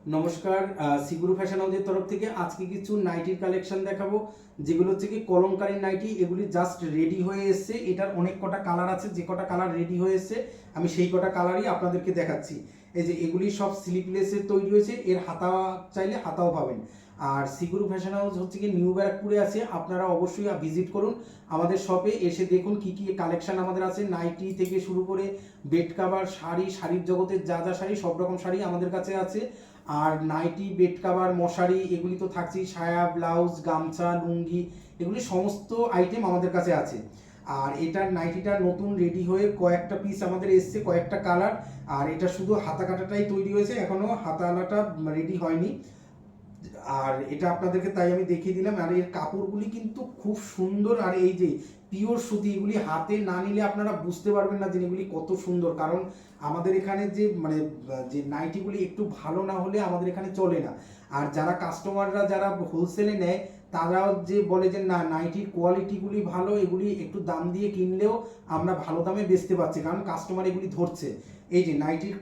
নমস্কার, সিগুরু ফ্যাশন হাউসের তরফ থেকে আজকে কিছু নাইটির কালেকশন দেখাবো, যেগুলো হচ্ছে কি কলমকারী নাইটি। এগুলি জাস্ট রেডি হয়ে এসছে। এটার অনেক কটা কালার আছে, যে কটা কালার রেডি হয়ে এসছে আমি সেই কটা কালারই আপনাদেরকে দেখাচ্ছি। এই যে এগুলি সব স্লিপলেসের তৈরি হয়েছে, এর হাতা চাইলে হাতাও পাবেন। আর সিগুরু ফ্যাশন হাউস হচ্ছে কি নিউ ব্যারাকপুরে আছে, আপনারা অবশ্যই ভিজিট করুন আমাদের শপে, এসে দেখুন কি কি কালেকশন আমাদের আছে। নাইটি থেকে শুরু করে বেড কাভার, শাড়ি, শাড়ির জগতের যা যা শাড়ি সব রকম শাড়ি আমাদের কাছে আছে। আর নাইটি, বেড কাভার, মশারি এগুলি তো থাকছেই, সায়া, ব্লাউজ, গামছা, লুঙ্গি এগুলি সমস্ত আইটেম আমাদের কাছে আছে। আর এটার নাইটিটা নতুন রেডি হয়ে কয়েকটা পিস আমাদের এসছে, কয়েকটা কালার। আর এটা শুধু হাতা কাটাটাই তৈরি হয়েছে, এখনো হাতাওয়ালাটা রেডি হয়নি। আর এটা আপনাদেরকে তাই আমি দেখিয়ে দিলাম। আর এর কাপড়গুলি কিন্তু খুব সুন্দর, আর এই যে পিওর সুতি, এগুলি হাতে না নিলে আপনারা বুঝতে পারবেন না যে এগুলি কত সুন্দর। কারণ আমাদের এখানে যে যে নাইটিগুলি একটু ভালো না হলে আমাদের এখানে চলে না। আর যারা কাস্টমাররা যারা হোলসেলে নেয় তারাও যে বলে যে না, নাইটির কোয়ালিটিগুলি ভালো, এগুলি একটু দাম দিয়ে কিনলেও আমরা ভালো দামে বেচতে পারছি, কারণ কাস্টমার এগুলি ধরছে। এই যে নাইটির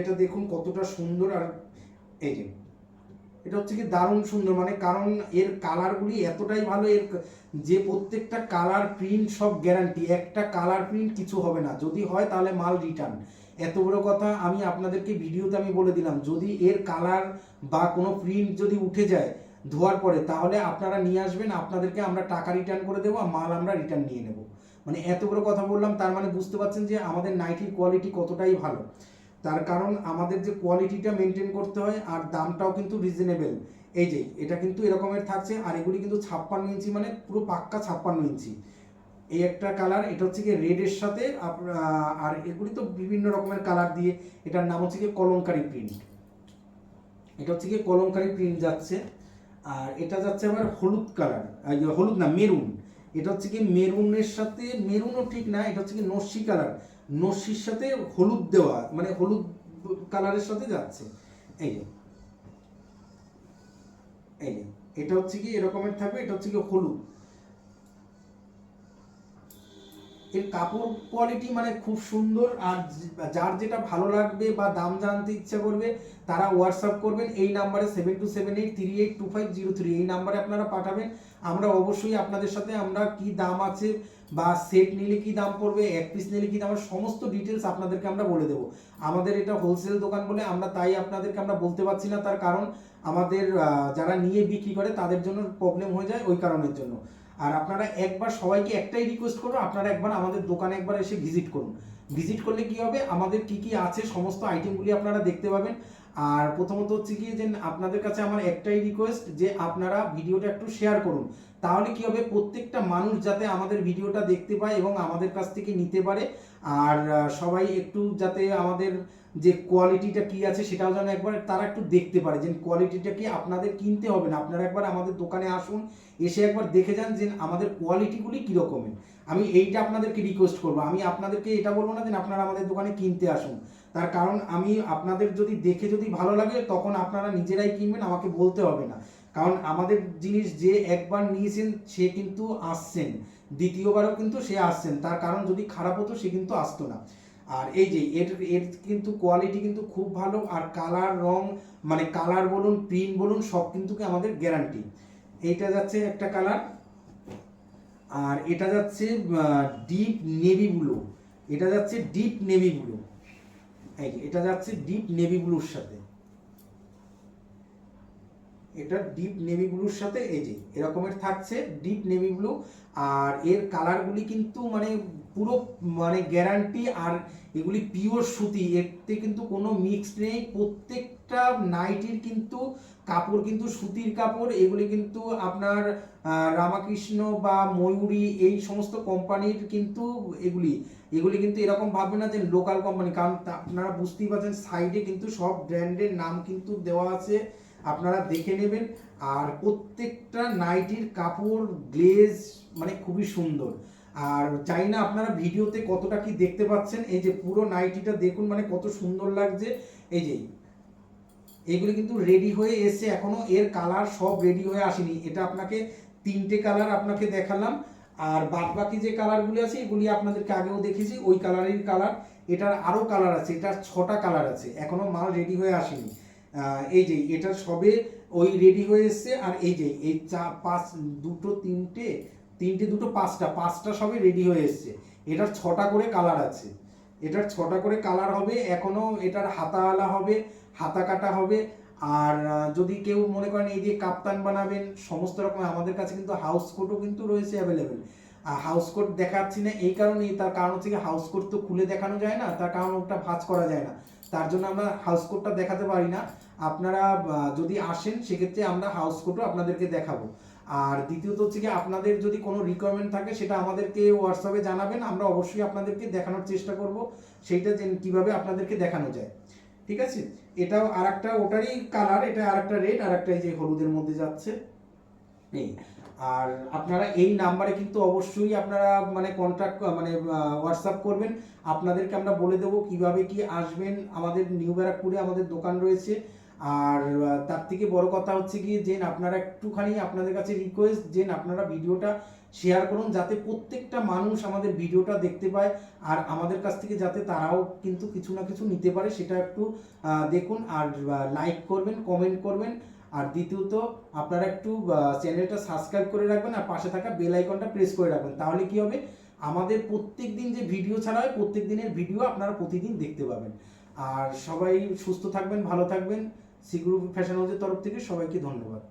এটা দেখুন কতটা সুন্দর। আর এই যে এটা হচ্ছে কি দারুণ সুন্দর, কারণ এর কালারগুলি এতটাই ভালো, এর যে প্রত্যেকটা কালার প্রিন্ট সব গ্যারান্টি, একটা কালার প্রিন্ট কিছু হবে না, যদি হয় তাহলে মাল রিটার্ন। এত বড় কথা আমি আপনাদেরকে ভিডিওতে আমি বলে দিলাম, যদি এর কালার বা কোনো প্রিন্ট যদি উঠে যায় ধোয়ার পরে, তাহলে আপনারা নিয়ে আসবেন, আপনাদেরকে আমরা টাকা রিটার্ন করে দেবো, আর মাল আমরা রিটার্ন নিয়ে নেব। এত বড় কথা বললাম, তার বুঝতে পারছেন যে আমাদের নাইটির কোয়ালিটি কতটাই ভালো। তার কারণ আমাদের যে কোয়ালিটিটা মেনটেন করতে হয়, আর দামটাও কিন্তু রিজনেবল। এই যে এটা কিন্তু এরকমের থাকছে, আর এগুলি কিন্তু 56 ইঞ্চি, পুরো পাক্কা 56 ইঞ্চি। এই একটা কালার, এটা হচ্ছে কি রেডের সাথে আর এগুলি তো বিভিন্ন রকমের কালার দিয়ে, এটার নাম হচ্ছে কি কলমকারী প্রিন্ট। এটা হচ্ছে কি কলমকারী প্রিন্ট যাচ্ছে। আর এটা যাচ্ছে আবার হলুদ কালার, হলুদ না, মেরুন। এটা হচ্ছে কি মেরুনের সাথে, মেরুনও ঠিক না, এটা হচ্ছে কি নস্যি কালার, নস্যির সাথে হলুদ দেওয়া, হলুদ কালারের সাথে যাচ্ছে। এই যে এই যে এটা হচ্ছে কি এরকমের থাকবে, এটা হচ্ছে কি হলুদ। এর কাপড় কোয়ালিটি খুব সুন্দর। আর যার যেটা ভালো লাগবে বা দাম জানতে ইচ্ছা করবে, তারা হোয়াটসঅ্যাপ করবেন এই নাম্বারে 7278382503, এই নাম্বারে আপনারা পাঠাবেন। আমরা অবশ্যই আপনাদের সাথে আমরা কি দাম আছে, বা সেট নিলে কি দাম পড়বে, এক পিস নিলে কি দাম, সমস্ত ডিটেলস আপনাদেরকে আমরা বলে দেবো। আমাদের এটা হোলসেল দোকান বলে আমরা তাই আপনাদেরকে আমরা বলতে পারছি না, তার কারণ আমাদের যারা নিয়ে বিক্রি করে তাদের জন্য প্রবলেম হয়ে যায়, ওই কারণের জন্য। আর আপনারা একবার, সবাইকে একটাই রিকোয়েস্ট করবো, আপনারা একবার আমাদের দোকানে একবার এসে ভিজিট করুন। ভিজিট করলে কি হবে, আমাদের কি কি আছে সমস্ত আইটেমগুলি আপনারা দেখতে পাবেন। আর প্রথমত হচ্ছে কি যে আপনাদের কাছে আমার একটাই রিকোয়েস্ট, যে আপনারা ভিডিওটা একটু শেয়ার করুন। তাহলে কি হবে, প্রত্যেকটা মানুষ যাতে আমাদের ভিডিওটা দেখতে পায় এবং আমাদের কাছ থেকে নিতে পারে। আর সবাই একটু যাতে আমাদের যে কোয়ালিটিটা কি আছে সেটাও যেন একবার তারা একটু দেখতে পারে, যে কোয়ালিটিটা কি। আপনাদের কিনতে হবে না, আপনারা একবার আমাদের দোকানে আসুন, এসে একবার দেখে যান যে আমাদের কোয়ালিটিগুলি কীরকমের। আমি এইটা আপনাদেরকে রিকোয়েস্ট করবো, আমি আপনাদেরকে এটা বলবো না যে আপনারা আমাদের দোকানে কিনতে আসুন। তার কারণ আমি আপনাদের যদি দেখে যদি ভালো লাগে, তখন আপনারা নিজেরাই কিনবেন, আমাকে বলতে হবে না। কারণ আমাদের জিনিস যে একবার নিয়েছেন সে কিন্তু আসছেন, দ্বিতীয়বারও কিন্তু সে আসছেন, তার কারণ যদি খারাপ হতো সে কিন্তু আসতো না। আর এই যে এর এর কিন্তু কোয়ালিটি কিন্তু খুব ভালো, আর কালার, রং, কালার বলুন, প্রিন্ট বলুন, সব কিন্তু আমাদের গ্যারান্টি। এইটা যাচ্ছে একটা কালার। আর এটা যাচ্ছে ডিপ নেভি ব্লু, এটা যাচ্ছে ডিপ নেভি ব্লু। এই যে এটা যাচ্ছে ডিপ নেভি ব্লুর সাথে, এটা ডিপ নেভি ব্লুর সাথে এই যে এরকমের থাকছে ডিপ নেভি ব্লু। আর এর কালারগুলি কিন্তু পুরো গ্যারান্টি। আর এগুলি পিওর সুতি, এতে কিন্তু কোনো মিক্সড নেই। প্রত্যেকটা নাইটির কিন্তু কাপড় কিন্তু সুতির কাপড়। এগুলি কিন্তু আপনার রামাকৃষ্ণ বা ময়ূরী এই সমস্ত কোম্পানির কিন্তু এগুলি এগুলি কিন্তু এরকম ভাববে না যে লোকাল কোম্পানি, কারণ আপনারা বুঝতেই পারছেন সাইডে কিন্তু সব ব্র্যান্ডের নাম কিন্তু দেওয়া আছে, আপনারা দেখে নেবেন। আর প্রত্যেকটা নাইটির কাপড় গ্লেজ খুবই সুন্দর। আর জানি না আপনারা ভিডিওতে কতটা কি দেখতে পাচ্ছেন, এই যে পুরো নাইটিটা দেখুন কত সুন্দর লাগছে। এই যে এইগুলি কিন্তু রেডি হয়ে এসছে, এখনো এর কালার সব রেডি হয়ে আসেনি। এটা আপনাকে 3টে কালার আপনাকে দেখালাম, আর বাদ বাকি যে কালারগুলি আছে এগুলি আপনাদেরকে আগেও দেখেছি, ওই কালারের কালার। এটার আরও কালার আছে, এটার 6টা কালার আছে, এখনো মাল রেডি হয়ে আসেনি। এই যে এটা সবে ওই রেডি হয়ে এসছে, আর এই যে এই পাঁচ দুটো তিনটে দুটো পাঁচটা সবে রেডি হয়ে এসছে। এটার 6টা করে কালার আছে, এটার 6টা করে কালার হবে। এখনো এটার হাতাওয়ালা হবে, হাতা কাটা হবে। আর যদি কেউ মনে করেন এই যে কাপ্তান বানাবেন, সমস্ত রকম আমাদের কাছে কিন্তু হাউস কোটও কিন্তু রয়েছে অ্যাভেলেবেল। হাউস কোট দেখাচ্ছি না এই কারণেই, তার কারণ হচ্ছে কি হাউস কোট তো খুলে দেখানো যায় না, তার কারণ ওটা ভাঁজ করা যায় না, তার জন্য আমরা হাউস কোটটা দেখাতে পারি না। আপনারা যদি আসেন সেক্ষেত্রে আমরা হাউস কোটও আপনাদেরকে দেখাবো। আর দ্বিতীয়ত হচ্ছে কি আপনাদের যদি কোনো রিকোয়ারমেন্ট থাকে সেটা আমাদেরকে হোয়াটসঅ্যাপে জানাবেন, আমরা অবশ্যই আপনাদেরকে দেখানোর চেষ্টা করব সেইটা যে কীভাবে আপনাদেরকে দেখানো যায়। ঠিক আছে, এটাও আর একটা ওটারই কালার, এটা আর একটা রেড, আর একটা এই যে হলুদের মধ্যে যাচ্ছে এই। আর আপনারা এই নাম্বারে কিন্তু অবশ্যই আপনারা মানে কন্ট্যাক্ট মানে হোয়াটসঅ্যাপ করবেন, আপনাদেরকে আমরা বলে দেবো কিভাবে কি আসবেন। আমাদের নিউ ব্যারাকপুরে আমাদের দোকান রয়েছে। আর তার থেকে বড় কথা হচ্ছে কি যে আপনারা একটুখানি আপনাদের কাছে রিকোয়েস্ট যে আপনারা ভিডিওটা শেয়ার করুন, যাতে প্রত্যেকটা মানুষ আমাদের ভিডিওটা দেখতে পায়, আর আমাদের কাছ থেকে যাতে তারাও কিন্তু কিছু না কিছু নিতে পারে সেটা একটু দেখুন। আর লাইক করবেন, কমেন্ট করবেন। আর দ্বিতীয়ত আপনারা একটু চ্যানেলটা সাবস্ক্রাইব করে রাখবেন, আর পাশে থাকা বেল আইকনটা প্রেস করে রাখবেন। তাহলে কি হবে, আমাদের প্রত্যেক দিন যে ভিডিও ছাড়া হয় প্রত্যেক দিনের ভিডিও আপনারা প্রতিদিন দেখতে পাবেন। আর সবাই সুস্থ থাকবেন, ভালো থাকবেন। সি গ্রুপ ফ্যাশন হাউসের তরফ থেকে সবাইকে ধন্যবাদ।